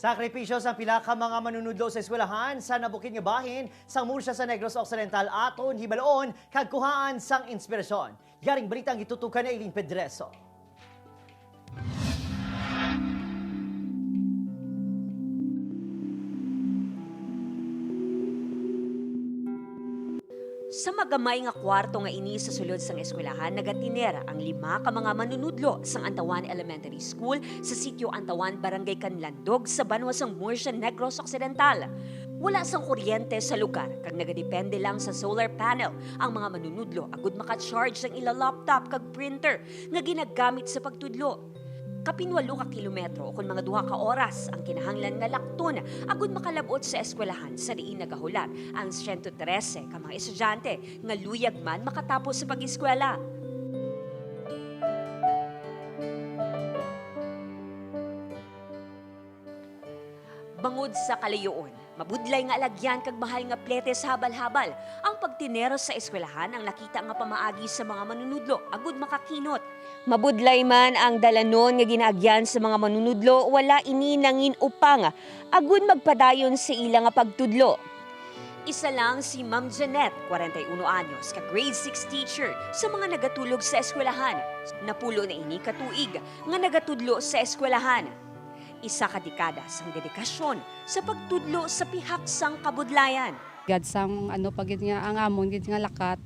Sakripisyo sa pila ka mga manunudlo sa eskwelahan sa nabukid nga bahin sang Murcia sa Negros Occidental aton hibaloon kag kuhaan sang inspirasyon. Yaring balitang gitutukan ni Eileen Pedreso. Sa magamay nga kwarto nga ini sa sulod sang eskwelahan nagatiner ang 5 ka mga manunudlo sang Antawan Elementary School sa sitio Antawan, Barangay Canlandog sa banwa sang Murcia, Negros Occidental. Wala sang kuryente sa lugar kag nagadepende lang sa solar panel ang mga manunudlo agud maka-charge sang ila laptop kag printer nga ginagamit sa pagtudlo. Kapinwalo ka kilometro o kung mga 2 ka oras ang kinahanglan nga lakton agud makalabot sa eskwelahan sa diin nagahulat ang 113 ka mga estudyante nga luyag man makatapos sa pag-eskwela. Bangod sa kalayoon, mabudlay nga alagyan kag mahal nga plete sa habal-habal. Ang pagtinero sa eskwelahan ang nakita nga pamaagi sa mga manunudlo agud makakinot. Mabudlay man ang dalanon nga ginaagyan sa mga manunudlo, wala ini nangin upang agud magpadayon sa ila nga pagtudlo. Isa lang si Ma'am Janet, 41 anyos, ka grade 6 teacher sa mga nagatulog sa eskwelahan. Napulo na ini katuig nga nagatudlo sa eskwelahan. Isa ka dekada sang dedikasyon sa pagtudlo sa pihak sang kabudlayan. God sang pagid nga ang amon gid nga lakat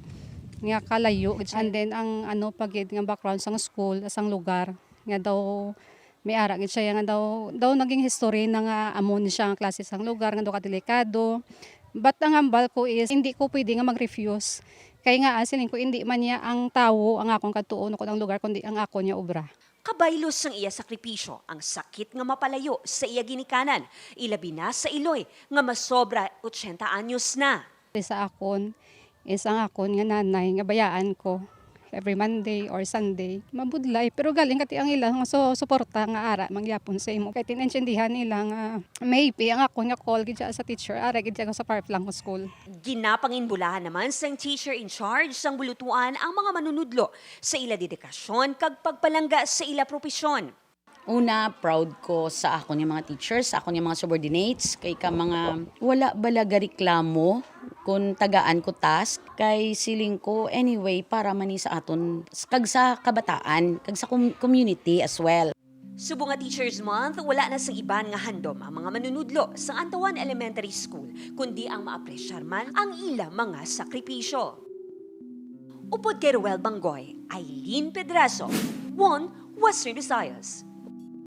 nga kalayo and then ang pagid nga background sang school sang lugar nga daw may ara gid siya nga daw naging history na nga amon siya nga klase sang lugar nga daw kadelikado. But ang hambal ko is hindi ko pwede nga mag-refuse. Kay nga asilin ko hindi man niya ang tawo ang akong katuon ko ang lugar kundi ang ako niya obra. Kabaylos sang iya sakripisyo, ang sakit nga mapalayo sa iya ginikanan, ilabi na sa Iloy nga masobra 80 anyos na. Sa akon is ang akon nga nanay nga bayaan ko every Monday or Sunday mabudlay pero galing kati ang ilang so suporta nga ara mangyapon sa imo kay tinentindihan nila nga maybe ang ako nga call gid sa teacher ara gid sa Parklang School. Ginapanginbulahan naman sang teacher in charge sang bulutuan ang mga manunudlo sa ila dedikasyon kag pagpalangga sa ila propesyon. Una, proud ko sa ako ni mga teachers, sa ako ni mga subordinates, kay ka mga wala balaga reklamo kung tagaan ko task, kay siling ko anyway para mani sa aton, kag sa kabataan, kag sa community as well. Subong nga Teachers Month, wala na sang iban nga handom ang mga manunudlo sa Antawan Elementary School, kundi ang maapresyar man ang ila mga sakripisyo. Upod kay Ruel Bangoy, Eileen Pedreso, One Western Visayas.